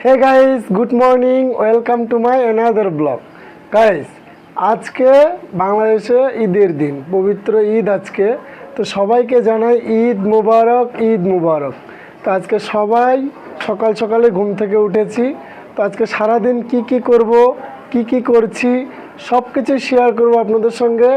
Hey guys, good morning, welcome to my another blog. Guys, আজকে বাংলাদেশে ঈদের দিন, পবিত্র ঈদ আজকে। তো সবাইকে জানাই ঈদ মুবারক, ঈদ মুবারক। তো আজকে সবাই সকাল সকালে ঘুম থেকে উঠেছি। তো আজকে সারাদিন কি করব, কি করছি সব কিছু শেয়ার করব আপনাদের সঙ্গে।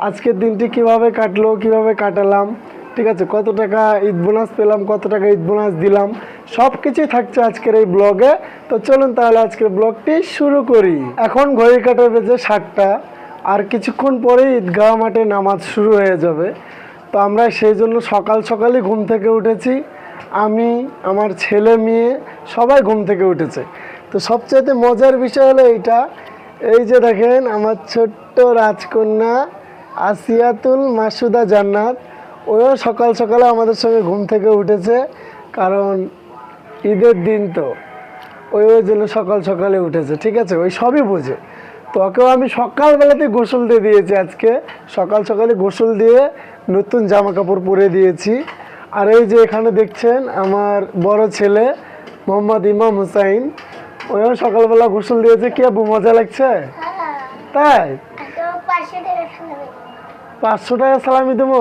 আজকের দিনটি কিভাবে কাটলো, কিভাবে কাটালাম, ঠিক আছে, কত টাকা ঈদ বোনাস পেলাম, কত টাকা ঈদ বোনাস দিলাম, সব কিছুই থাকছে আজকের এই ব্লগে। তো চলুন তাহলে আজকের ব্লগটি শুরু করি। এখন ঘড়ি কাঁটা বেজে 7টা, আর কিছুক্ষণ পরেই ঈদগাহ মাঠে নামাজ শুরু হয়ে যাবে। তো আমরা সেই জন্য সকাল সকালই ঘুম থেকে উঠেছি। আমি, আমার ছেলে মেয়ে সবাই ঘুম থেকে উঠেছে। তো সবচাইতে মজার বিষয় হলো এইটা, এই যে দেখেন আমার ছোট্ট রাজকন্যা আসিয়াতুল মাসুদা জান্নাত, ওও সকাল সকালে আমাদের সঙ্গে ঘুম থেকে উঠেছে। কারণ ঈদের দিন তো ওই জন্য সকাল সকালে উঠেছে, ঠিক আছে, ওই সবই বোঝে। তো ওকেও আমি সকালবেলাতে গোসল দিয়ে দিয়েছি। আজকে সকাল সকালে গোসল দিয়ে নতুন জামা কাপড় পরে দিয়েছি। আর এই যে এখানে দেখছেন আমার বড় ছেলে মোহাম্মদ ইমাম হুসাইন, ওও সকালবেলা গোসল দিয়েছে। কি আব্বু, মজা লাগছে? তাই 500 টাকা সালামি দেবো?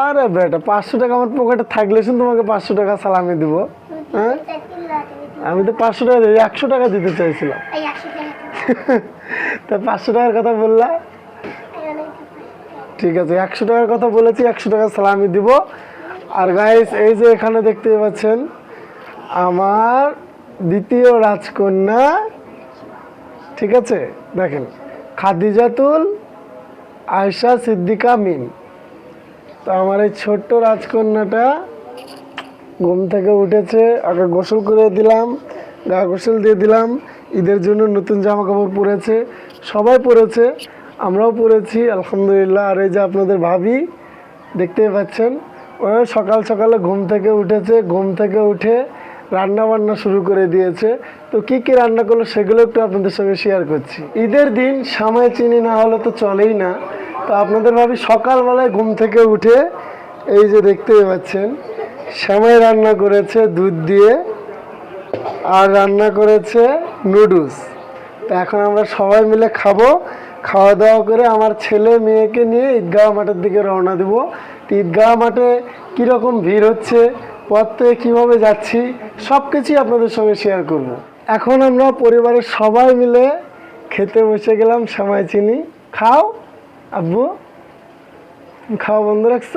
আরে বেটা, 500 টাকা আমার পকেটে থাকলে শুধু তোমাকে 500 টাকা সালামি দেবো? হ্যাঁ, আমি তো 500 টাকা 100 টাকা দিতে চাইছিলাম। তা 500 টাকার কথা বললা, ঠিক আছে, 100 টাকার কথা বলেছি, 100 টাকা সালামি দিব। আর গাইস, এই যে এখানে দেখতে পাচ্ছেন আমার দ্বিতীয় রাজকন্যা, ঠিক আছে, দেখেন খাদিজাতুল আয়শা সিদ্দিকা মিম। তো আমার এই ছোট্ট রাজকন্যাটা ঘুম থেকে উঠেছে, আগে গোসল করে দিলাম, গা গোসল দিয়ে দিলাম। ঈদের জন্য নতুন জামা কাপড় পরেছে, সবাই পরেছে, আমরাও পরেছি আলহামদুলিল্লাহ। আর এই যে আপনাদের ভাবি দেখতেই পাচ্ছেন, ও সকাল সকালে ঘুম থেকে উঠেছে, ঘুম থেকে উঠে রান্না বান্না শুরু করে দিয়েছে। তো কি রান্না করলো সেগুলো একটু আপনাদের সঙ্গে শেয়ার করছি। ঈদের দিন সামাই চিনি না হলে তো চলেই না। তো আপনাদের ভাবি সকালবেলায় ঘুম থেকে উঠে এই যে দেখতেই পাচ্ছেন সেমাই রান্না করেছে দুধ দিয়ে, আর রান্না করেছে নুডলস। তো এখন আমরা সবাই মিলে খাবো। খাওয়া দাওয়া করে আমার ছেলে মেয়েকে নিয়ে ঈদগাহ মাঠের দিকে রওনা দেব। ঈদগাহ মাঠে কীরকম ভিড় হচ্ছে, পথ থেকে কীভাবে যাচ্ছি, সব কিছুই আপনাদের সঙ্গে শেয়ার করব। এখন আমরা পরিবারের সবাই মিলে খেতে বসে গেলাম সেমাই চিনি। খাও আব্বু, খাওয়া বন্ধ রাখছ?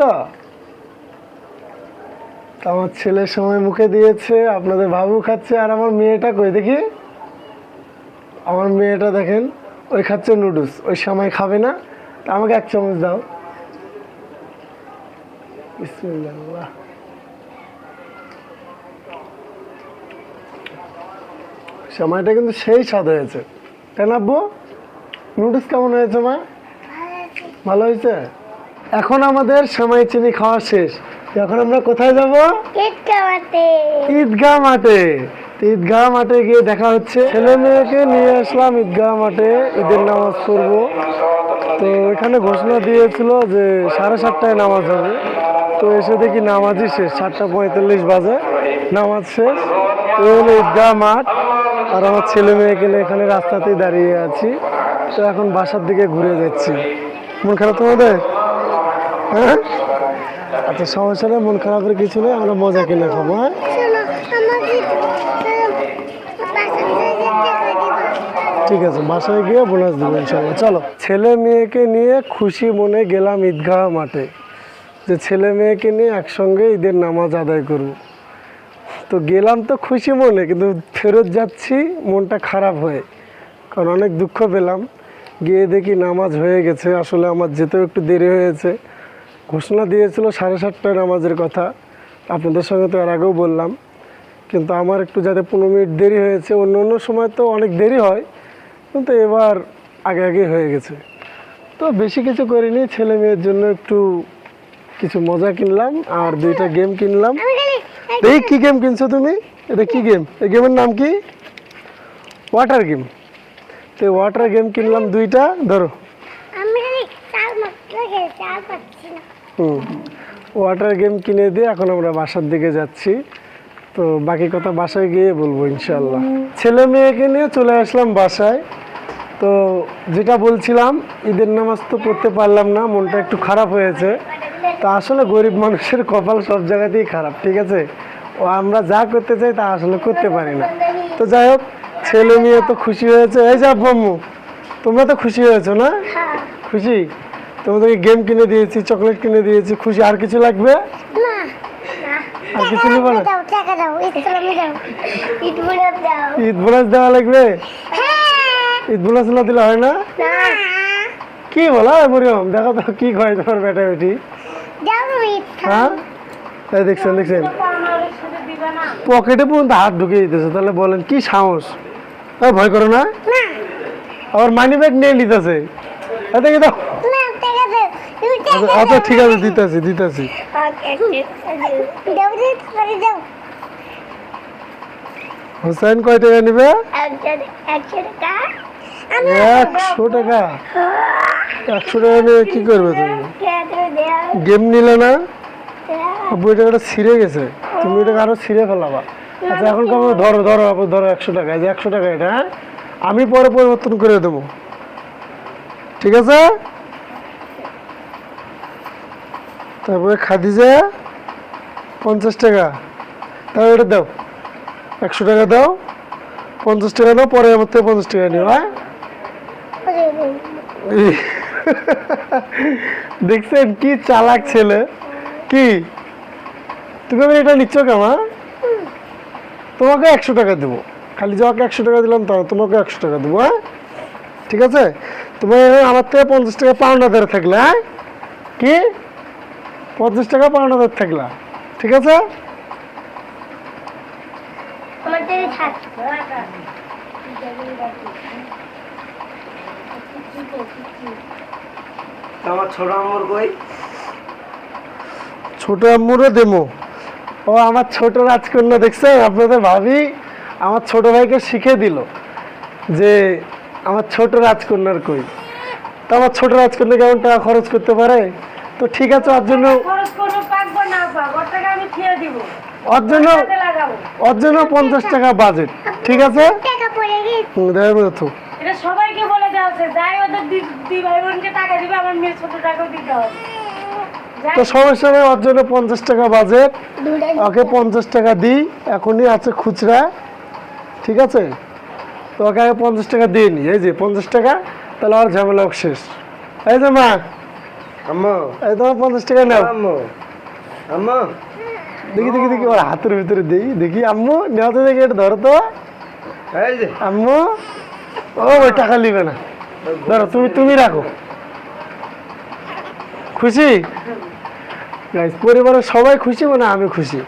আমার ছেলের সময় মুখে দিয়েছে, আপনাদের বাবু খাচ্ছে, আর আমার মেয়েটা কই দেখি, আমার মেয়েটা দেখেন ওই খাচ্ছে নুডলস, ওই সময় খাবে না। তা আমাকে 1 চামচ দাও। বিসমিল্লাহ। সময়টা কিন্তু সেই স্বাদ হয়েছে, তাই না আব্বু? নুডলস কেমন হয়েছে মা? ভালো হয়েছে। এখন আমাদের সেমাই চিনি খাওয়া শেষ। এখন আমরা কোথায় যাব? ঈদগাহ মাঠে। ঈদগাহ মাঠে গিয়ে দেখা হচ্ছে, ছেলে মেয়েকে নিয়ে আসলাম ঈদগাহ মাঠে ঈদের নামাজ পড়বো। তো এখানে ঘোষণা দিয়েছিল যে 7:30টায় নামাজ হবে। তো এসে দেখি নামাজই শেষ, 7:45 বাজে নামাজ শেষ। তো হলো ঈদগাহ মাঠ, আর আমার ছেলে মেয়েকে নিয়ে এখানে রাস্তাতেই দাঁড়িয়ে আছি। তো এখন বাসার দিকে ঘুরে যাচ্ছি। মন খারাপ তোমাদের? হ্যাঁ, আচ্ছা, সমস্যা নেই, মন খারাপের কিছু নেই, আমরা মজা কিনে খাবো। হ্যাঁ, ঠিক আছে, বাসায় গিয়ে বোনাস দেবো ইনশাল্লাহ। চলো, ছেলে মেয়েকে নিয়ে খুশি মনে গেলাম ঈদগাহ মাঠে, যে ছেলে মেয়েকে নিয়ে একসঙ্গে ঈদের নামাজ আদায় করব। তো গেলাম তো খুশি মনে, কিন্তু ফেরত যাচ্ছি মনটা খারাপ হয়ে, কারণ অনেক দুঃখ পেলাম। গিয়ে দেখি নামাজ হয়ে গেছে। আসলে আমার যেতেও একটু দেরি হয়েছে। ঘোষণা দিয়েছিল 7:30টায় নামাজের কথা, আপনাদের সঙ্গে তো এর আগেও বললাম, কিন্তু আমার একটু যাতে 15 মিনিট দেরি হয়েছে। অন্য সময় তো অনেক দেরি হয়, কিন্তু এবার আগে হয়ে গেছে। তো বেশি কিছু করিনি, ছেলে মেয়ের জন্য একটু কিছু মজা কিনলাম আর 2টা গেম কিনলাম। এই কি গেম কিনছো তুমি? এটা কি গেম? এই গেমের নাম কি? Water game. তো ওয়াটার গেম কিনলাম 2টা, ধরো। ওয়াটার গেম কিনে দিয়ে এখন আমরা বাসার দিকে যাচ্ছি। তো বাকি কথা বাসায় গিয়ে বলবো ইনশাল্লাহ। ছেলে মেয়েকে নিয়ে চলে আসলাম বাসায়। তো যেটা বলছিলাম, ঈদের নামাজ তো পড়তে পারলাম না, মনটা একটু খারাপ হয়েছে। তা আসলে গরিব মানুষের কপাল সব জায়গাতেই খারাপ, ঠিক আছে। ও আমরা যা করতে চাই তা আসলে করতে পারি না। তো যাই হোক, ছেলে মেয়ে তো খুশি হয়েছে। এই যে আব্বু, তোমরা তো খুশি হয়েছো না? খুশি? তোমাদেরকে গেম কিনে দিয়েছি, চকলেট কিনে দিয়েছি, খুশি? আর কিছু লাগবে? আর কিছু নেবো না? ঈদ বোনাস দেওয়া লাগবে? ঈদ বোনাস না দিলে হয় না? কি বলা মরিয়ম, দেখো তো কি কয় তোমার বেটা বেটি। হ্যাঁ, এই দেখছেন দেখছেন, পকেটে পর্যন্ত হাত ঢুকিয়ে দিতেছে। তাহলে বলেন কি সাহস? ভয় করো না? আবার মানি ব্যাগ নিয়ে নিতেছে। দেখি দাও। আচ্ছা ঠিক আছে, দিতেছি দিতেছি। হোসেন কয় টাকা নিবে? 100 টাকা। 100 টাকা? 100 টাকা নিয়ে কি করবে তুমি? গেম নিলে না? বই টাকাটা ছিঁড়ে গেছে, তুমি এটাকে আরো ছিঁড়ে ফেলাবা। আচ্ছা এখন কেমন? ধরো ধরো আপু, ধরো 100 টাকা। এই যে 100 টাকা এটা, হ্যাঁ আমি পরে পরিবর্তন করে দেবো, ঠিক আছে? তারপরে খাদিজা 50 টাকা। তাহলে এটা দাও, 100 টাকা দাও, 50 টাকা দাও, পরে আমার থেকে 50 টাকা নিও। হ্যাঁ দেখছেন কি চালাক ছেলে। কি তুমি এটা নিচ্ছ কেমন? তোমাকে 100 টাকা দেবো, খালি যাওয়াকে 100 টাকা দিলাম, তা তোমাকে 100 টাকা দেবো। হ্যাঁ ঠিক আছে, তুমি আমার থেকে 50 টাকা পাওনা ধরে থাকলে। হ্যাঁ কি 50 টাকা পাওনা ধরে থাকলা, ঠিক আছে? আমার ছোট আম্মুর কই? ছোট আম্মুরও দেবো। ও আমার ছোট রাজকন্যা, দেখছেন আপনাদের ভাবি আমার ছোট ভাইকে শিখে দিল যে আমার ছোট রাজকন্যার কই। তো আমার ছোট রাজকন্যা কেমন টাকা খরচ করতে পারে? তো ঠিক আছে, ওর জন্য 50 টাকা বাজেট, ঠিক আছে? সবাইকে বলে দেওয়া আছে, যাই ওদের দি ভাই বোনকে টাকা দিবে, আমার মেয়ে ছোট টাকাও দিতে হবে। তো সমস্যা নেই, ওর জন্য 50 টাকা বাজেট, ওকে 50 টাকা দিই, এখনই আছে খুচরা, ঠিক আছে? তো ওকে আগে 50 টাকা দিয়ে নি, এই যে 50 টাকা, তাহলে আর ঝামেলা শেষ। এই যে মা, আম্মু, এই তোমার 50 টাকা নাও। আম্মু, আম্মু, দেখি দেখি দেখি, ওর হাতের ভিতরে দেই, দেখি আম্মু নেওয়া তো, দেখি এটা ধরো তো। এই যে আম্মু, ও ওই টাকা নিবে না, ধরো তুমি, তুমি রাখো। খুশি? গাইস পরিবারের সবাই খুশি, মানে আমি খুশি।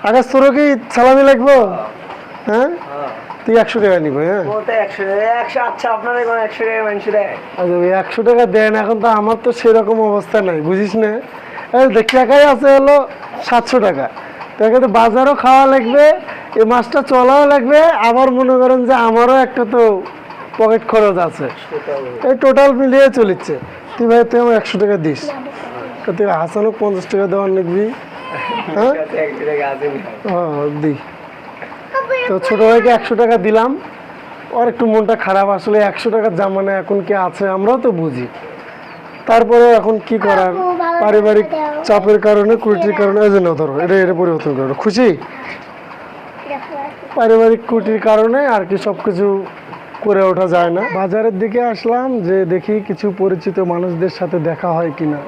আকাশ তোরও কি সালামি লাগবো? হ্যাঁ তুই 100 টাকা নিবো। হ্যাঁ ও তো 100, আচ্ছা আপনার এখন 100 টাকা মানুষ দেয়? আচ্ছা ওই 100 টাকা দেন, এখন তো আমার তো সেরকম অবস্থা নাই, বুঝিস না? এই টাকাই আছে হলো 700 টাকা। তাকে তো বাজারও খাওয়া লাগবে, এই মাসটা চলাও লাগবে, আবার মনে করেন যে আমারও একটা তো পকেট খরচ আছে, এই টোটাল মিলিয়ে চলিচ্ছে। তুই ভাই তুই আমার 100 টাকা দিস, তুই হাসানও 50 টাকা দেওয়ার লিখবি। হ্যাঁ দি। তো ছোটো ভাইকে 100 টাকা দিলাম, ওর একটু মনটা খারাপ আসলে। 100 টাকার জামানা এখন কি আছে আমরাও তো বুঝি, তারপরে এখন কি করার, পারিবারিক চাপের কারণে, কুটির কারণে। এই জন্য ধরো এটা এটা পরিবর্তন করো, খুশি? পারিবারিক কুটির কারণে আর কি সব কিছু করে ওঠা যায় না। বাজারের দিকে আসলাম যে দেখি কিছু পরিচিত মানুষদের সাথে দেখা হয় কিনা,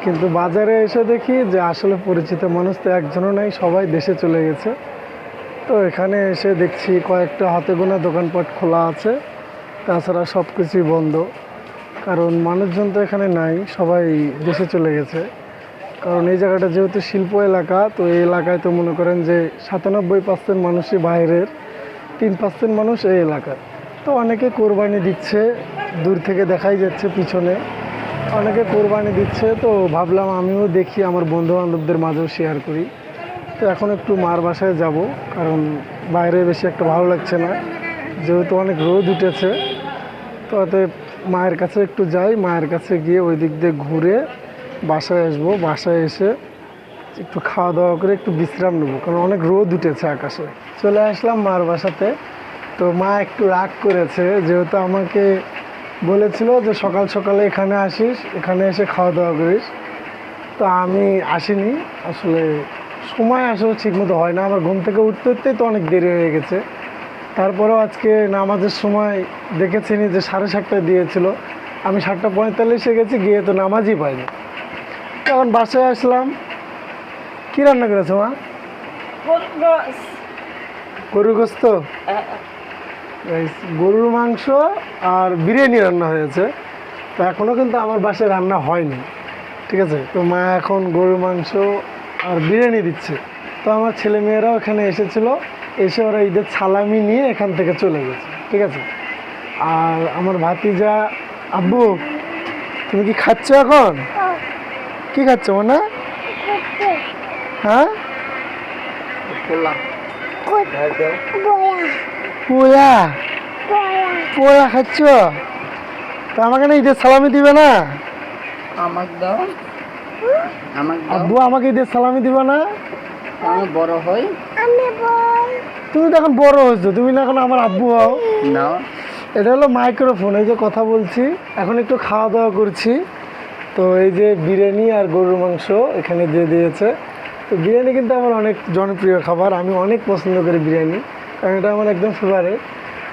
কিন্তু বাজারে এসে দেখি যে আসলে পরিচিত মানুষ তো একজনও নাই, সবাই দেশে চলে গেছে। তো এখানে এসে দেখছি কয়েকটা হাতে গোনা দোকানপাট খোলা আছে, তাছাড়া সব কিছুই বন্ধ, কারণ মানুষজন তো এখানে নাই, সবাই দেশে চলে গেছে। কারণ এই জায়গাটা যেহেতু শিল্প এলাকা, তো এই এলাকায় তো মনে করেন যে 97% মানুষই বাইরের, 3% মানুষ এই এলাকার। তো অনেকে কোরবানি দিচ্ছে, দূর থেকে দেখাই যাচ্ছে পিছনে অনেকে কোরবানি দিচ্ছে। তো ভাবলাম আমিও দেখি, আমার বন্ধু বান্ধবদের মাঝেও শেয়ার করি। তো এখন একটু মার বাসায় যাব, কারণ বাইরে বেশি একটা ভালো লাগছে না, যেহেতু অনেক রোদ উঠেছে। তো অতএব মায়ের কাছে একটু যাই, মায়ের কাছে গিয়ে ওই দিক দিয়ে ঘুরে বাসায় আসবো। বাসায় এসে একটু খাওয়া দাওয়া করে একটু বিশ্রাম নেবো, কারণ অনেক রোদ উঠেছে আকাশে। চলে আসলাম মার বাসাতে। তো মা একটু রাগ করেছে, যেহেতু আমাকে বলেছিল যে সকাল সকালে এখানে আসিস, এখানে এসে খাওয়া দাওয়া করিস। তো আমি আসিনি, আসলে সময় আসলে ঠিকমতো হয় না। আমার ঘুম থেকে উঠতে উঠতেই তো অনেক দেরি হয়ে গেছে। তারপরেও আজকে নামাজের সময় দেখেছিনি যে 7:30 দিয়েছিল, আমি 7:45 গেছি, গিয়ে তো নামাজই পাইনি। তখন বাসায় আসলাম। কী রান্না করেছো মা? গরুর গোস্ত, গরুর মাংস আর বিরিয়ানি রান্না হয়েছে। তো এখনও কিন্তু আমার বাসায় রান্না হয়নি, ঠিক আছে। তো মা এখন গরুর মাংস আর বিরিয়ানি দিচ্ছে। তো আমার ছেলে মেয়েরাও এখানে এসেছিল, এসে ওরা ঈদের সালামি নিয়ে এখান থেকে চলে গেছে, ঠিক আছে। আর আমার ভাতিজা, আব্বু তুমি কি খাচ্ছ এখন? কি খাচ্ছ মানে? হ্যাঁ, পোয়া পোয়া খাচ্ছ? তো আমাকে না ঈদের সালামি দিবে না? আমাকে দাও, আমাকে দাও। আব্বু আমাকে ঈদের সালামি দিবে না? আমি বড় হই। তুমি তো এখন বড় হয়েছো, তুমি না এখন আমার আব্বু হও। না, এটা হলো মাইক্রোফোন, এই যে কথা বলছি। এখন একটু খাওয়া দাওয়া করছি। তো এই যে বিরিয়ানি আর গরুর মাংস এখানে দিয়ে দিয়েছে। তো বিরিয়ানি কিন্তু আমার অনেক জনপ্রিয় খাবার, আমি অনেক পছন্দ করি বিরিয়ানি, কারণ এটা আমার একদম ফেভারিট।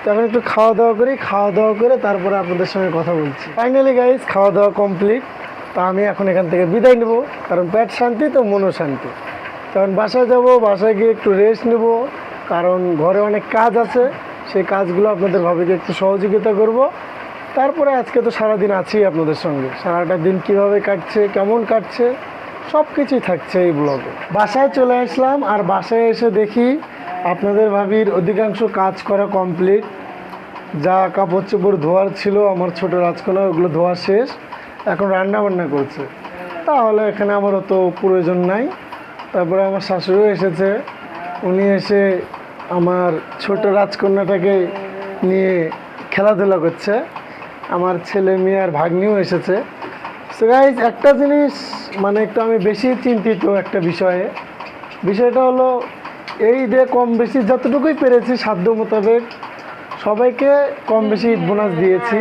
তো এখন একটু খাওয়া দাওয়া করি, খাওয়া দাওয়া করে তারপরে আপনাদের সঙ্গে কথা বলছি। ফাইনালি গাইজ, খাওয়া দাওয়া কমপ্লিট। তো আমি এখন এখান থেকে বিদায় নেব, কারণ পেট শান্তি তো মনও শান্তি। তখন বাসায় যাব, বাসায় গিয়ে একটু রেস্ট নেব, কারণ ঘরে অনেক কাজ আছে। সেই কাজগুলো আপনাদের ভাবিকে একটু সহযোগিতা করব। তারপরে আজকে তো সারাদিন আছি আপনাদের সঙ্গে, সারাটা দিন কিভাবে কাটছে, কেমন কাটছে, সব কিছুই থাকছে এই ব্লগে। বাসায় চলে আসলাম, আর বাসায় এসে দেখি আপনাদের ভাবির অধিকাংশ কাজ করা কমপ্লিট। যা কাপড় চোপড় ধোয়ার ছিল আমার ছোটো রাজকন্যা, ওগুলো ধোয়া শেষ, এখন রান্না বান্না করছে। তাহলে এখানে আমার অত প্রয়োজন নাই। তারপরে আমার শাশুড়িও এসেছে, উনি এসে আমার ছোট রাজকন্যাটাকে নিয়ে খেলাধুলা করছে। আমার ছেলে মেয়ে আর ভাগ্নিও এসেছে। সো গাইজ, একটা জিনিস মানে একটু আমি বেশি চিন্তিত একটা বিষয়টা হলো এই ঈদে কম বেশি যতটুকুই পেরেছি সাধ্য মোতাবেক সবাইকে কম বেশি ঈদ বোনাস দিয়েছি,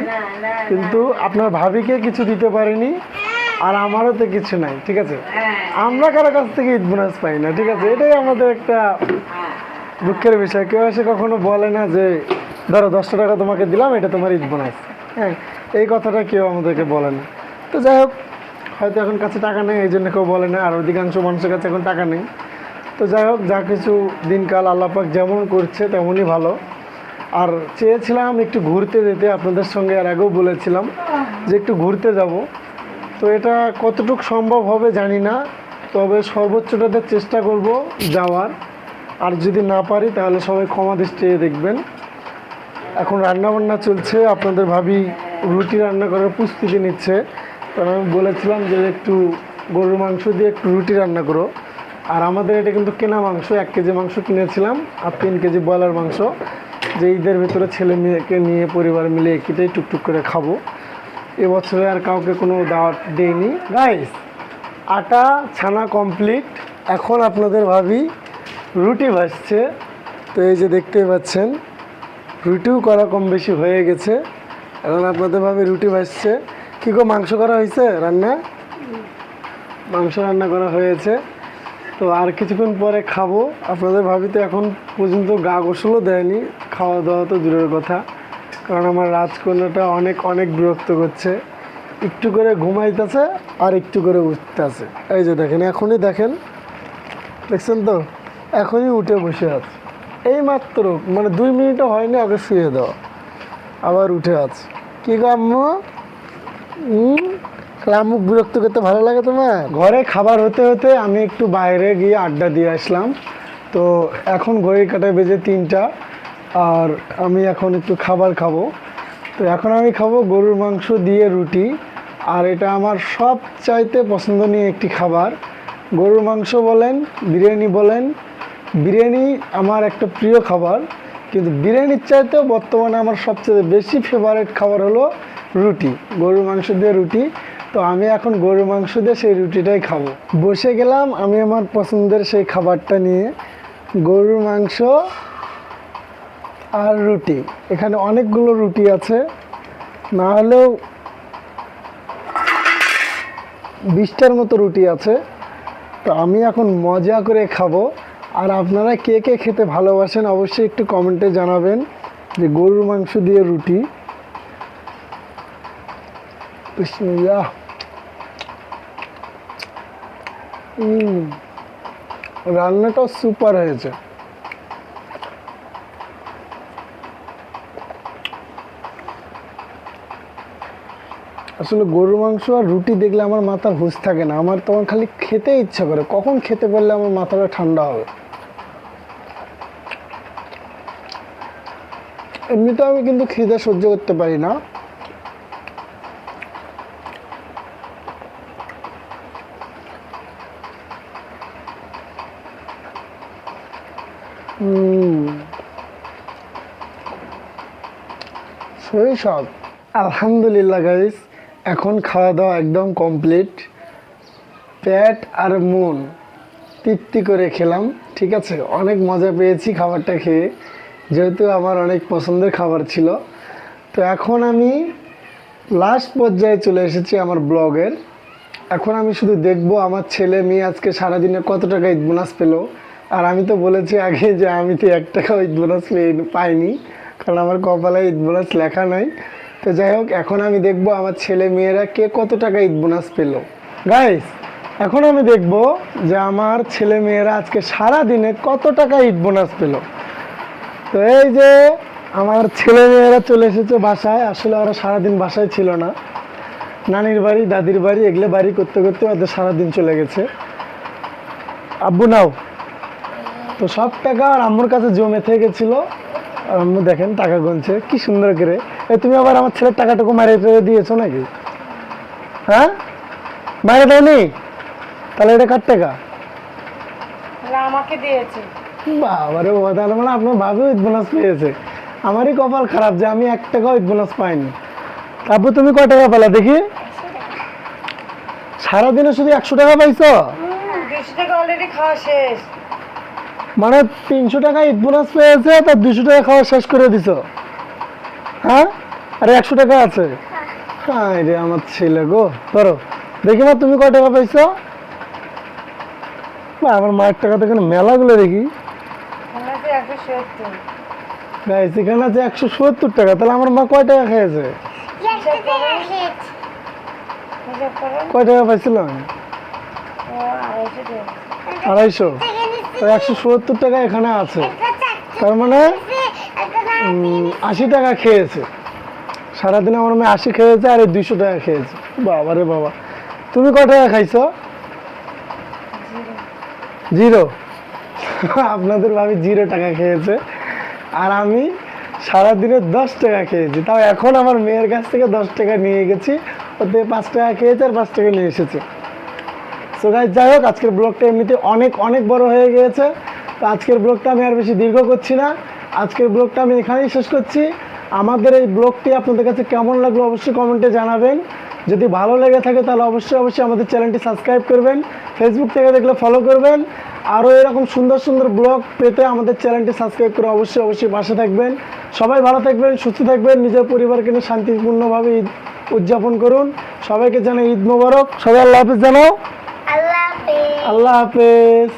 কিন্তু আপনার ভাবিকে কিছু দিতে পারিনি, আর আমারও তো কিছু নাই, ঠিক আছে। আমরা কারো কাছ থেকে ঈদ বোনাস পাই না, ঠিক আছে। এটাই আমাদের একটা দুঃখের বিষয়। কেউ এসে কখনো বলে না যে ধরো 10টা টাকা তোমাকে দিলাম, এটা তোমার ঈদ বোনাস। হ্যাঁ, এই কথাটা কেউ আমাদেরকে বলে না। তো যাই হোক, হয়তো এখন কাছে টাকা নেই এই জন্য কেউ বলে না, আর অধিকাংশ মানুষের কাছে এখন টাকা নেই। তো যাই হোক, যা কিছু দিনকাল আল্লাহ পাক যেমন করছে তেমনই ভালো। আর চেয়েছিলাম একটু ঘুরতে যেতে, আপনাদের সঙ্গে আর আগেও বলেছিলাম যে একটু ঘুরতে যাব। তো এটা কতটুকু সম্ভব হবে জানি না, তবে সর্বোচ্চটাতে চেষ্টা করব যাওয়ার। আর যদি না পারি তাহলে সবাই ক্ষমা দৃষ্টিতে দেখবেন। এখন রান্নাবান্না চলছে, আপনাদের ভাবি রুটি রান্না করার প্রস্তুতি নিচ্ছে। কারণ আমি বলেছিলাম যে একটু গরুর মাংস দিয়ে একটু রুটি রান্না করো। আর আমাদের এটা কিন্তু কেনা মাংস, 1 কেজি মাংস কিনেছিলাম আর 3 কেজি ব্রয়লার মাংস, যে ঈদের ভিতরে ছেলে মেয়েকে নিয়ে পরিবার মিলে কেটেই টুকটুক করে খাবো। এবছরে আর কাউকে কোনো দাওয়াত দেইনি। গাইস, আটা ছানা কমপ্লিট, এখন আপনাদের ভাবি রুটি ভাজছে। তো এই যে দেখতেই পাচ্ছেন, রুটিও করা কম বেশি হয়ে গেছে। এখন আপনাদের ভাবে রুটি ভাজছে। কী গো, মাংস করা হয়েছে রান্না? মাংস রান্না করা হয়েছে। তো আর কিছুক্ষণ পরে খাবো। আপনাদের ভাবি তো এখন পর্যন্ত গা গোসলও দেয়নি, খাওয়া দাওয়া তো দূরের কথা, কারণ আমার রাজকন্যাটা অনেক অনেক বিরক্ত করছে। একটু করে ঘুমাইতেছে আর একটু করে উঠতেছে। এই যে দেখেন, এখনই দেখেন, দেখছেন তো, এখনই উঠে বসে আছে। এই মাত্র মানে 2 মিনিটও হয়নি ওকে শুয়ে দেওয়া, আবার উঠে আছে। কি গো আম্মু? আম্মু বিরক্ত করতে ভালো লাগে তোমার? ঘরে খাবার হতে হতে আমি একটু বাইরে গিয়ে আড্ডা দিয়ে আসলাম। তো এখন ঘড়ির কাঁটায় বেজে 3টা, আর আমি এখন একটু খাবার খাবো। তো এখন আমি খাবো গরুর মাংস দিয়ে রুটি, আর এটা আমার সব চাইতে পছন্দনীয় একটি খাবার। গরুর মাংস বলেন, বিরিয়ানি বলেন, বিরিয়ানি আমার একটা প্রিয় খাবার, কিন্তু বিরিয়ানির চাইতেও বর্তমানে আমার সবচেয়ে বেশি ফেভারিট খাবার হলো রুটি, গরুর মাংস দিয়ে রুটি। তো আমি এখন গরুর মাংস দিয়ে সেই রুটিটাই খাবো। বসে গেলাম আমি আমার পছন্দের সেই খাবারটা নিয়ে, গরুর মাংস আর রুটি। এখানে অনেকগুলো রুটি আছে, না হলেও 20টার মতো রুটি আছে। তো আমি এখন মজা করে খাবো। আর আপনারা কে কে খেতে ভালোবাসেন অবশ্যই একটু কমেন্টে জানাবেন যে গরুর মাংস দিয়ে রুটি। বিসমিল্লাহ। রান্নাটাও সুপার হয়েছে। আসলে গরুর মাংস আর রুটি দেখলে আমার মাথার হুঁশ থাকে না, আমার তখন খালি খেতে ইচ্ছা করে, কখন খেতে পারলে আমার মাথাটা ঠান্ডা হবে। এমনিতে আমি কিন্তু খিদে সহ্য করতে পারি না। সেই সব আলহামদুলিল্লাহ গাইস, এখন খাওয়া দাওয়া একদম কমপ্লিট। পেট আর মন তৃপ্তি করে খেলাম, ঠিক আছে। অনেক মজা পেয়েছি খাবারটা খেয়ে, যেহেতু আমার অনেক পছন্দের খাবার ছিল। তো এখন আমি লাস্ট পর্যায়ে চলে এসেছি আমার ব্লগের। এখন আমি শুধু দেখবো আমার ছেলে মেয়ে আজকে সারাদিনে কত টাকা ঈদ বোনাস পেলো। আর আমি তো বলেছি আগে যে আমি তো 1 টাকাও ঈদ বোনাস পাইনি, কারণ আমার কপালে ঈদ বোনাস লেখা নাই। তো যাই হোক, এখন আমি দেখবো আমার ছেলে মেয়েরা কে কত টাকা ঈদ বোনাস পেলো। গাইস, এখন আমি দেখবো যে আমার ছেলে মেয়েরা আজকে সারাদিনে কত টাকা ঈদ বোনাস পেলো। তো এই যে আমার ছেলে মেয়েরা চলে এসেছে বাসায়। আসলে ওরা সারাদিন বাসায় ছিল না, নানির বাড়ি দাদির বাড়ি এগুলো বাড়ি করতে করতে ওদের সারাদিন চলে গেছে। আব্বু নাও। তো সব টাকা আর আম্মুর কাছে জমে থেকেছিল। আর আম্মু দেখেন টাকা গুনছে কি সুন্দর করে। তুমি আবার আমার ছেলের টাকাটুকু মারে দিয়েছো নাকি? হ্যাঁ, মারে দেয়নি? তাহলে এটা কার টাকা? আমাকে দিয়েছে। বাবারে বাবা, তাহলে মানে আপনার ভাবে ঈদ বোনাস পেয়েছে। আমারই কপাল খারাপ যে আমি 1 টাকাও ঈদ বোনাস পাইনি। আব্বু তুমি কয় টাকা পেলা দেখি? সারাদিনে শুধু 100 টাকা পাইছো? 200 টাকা অলরেডি খাওয়া শেষ। মানে 300 টাকা ঈদ বোনাস পেয়েছে, তার 200 টাকা খাওয়া শেষ করে দিছো? হ্যাঁ, আরে 100 টাকা আছে। হ্যাঁ রে আমার ছেলে গো, ধরো দেখি মা তুমি কয় টাকা পাইছো? বা আমার মায়ের টাকা তো এখানে মেলাগুলো দেখি। গাইস, এখানে আছে 170 টাকা। তাহলে আমার মা কয় টাকা খেয়েছে? কয় টাকা পাইছিলাম? 250। তো 170 টাকা এখানে আছে, তার মানে 80 টাকা খেয়েছে। সারাদিনে আমার মেয়ে 80 খেয়েছে আর এই 200 টাকা খেয়েছে। বাবারে বাবা, তুমি কয় টাকা খাইছো? 0। আপনাদের ভাবি 0 টাকা খেয়েছে, আর আমি সারাদিনে 10 টাকা খেয়েছি। তাও এখন আমার মেয়ের কাছ থেকে 10 টাকা নিয়ে গেছি, ওতে 5 টাকা খেয়েছে আর 5 টাকা নিয়ে এসেছে। সো গাইস, যাই হোক, আজকের ব্লগটা এমনিতে অনেক অনেক বড় হয়ে গিয়েছে। তো আজকের ব্লগটা আমি আর বেশি দীর্ঘ করছি না, আজকের ব্লগটা আমি এখানেই শেষ করছি। আমাদের এই ব্লগটি আপনাদের কাছে কেমন লাগলো অবশ্যই কমেন্টে জানাবেন। যদি ভালো লেগে থাকে তাহলে অবশ্যই অবশ্যই আমাদের চ্যানেলটি সাবস্ক্রাইব করবেন, ফেসবুক থেকে দেখলে ফলো করবেন। আরও এরকম সুন্দর সুন্দর ব্লগ পেতে আমাদের চ্যানেলটি সাবস্ক্রাইব করে অবশ্যই অবশ্যই পাশে থাকবেন। সবাই ভালো থাকবেন, সুস্থ থাকবেন, নিজের পরিবারকে নিয়ে শান্তিপূর্ণভাবে ঈদ উদযাপন করুন। সবাইকে জানাই ঈদ মোবারক। সবাই আল্লাহ হাফিজ জানাও। আল্লাহ হাফেজ। আল্লাহ হাফেজ।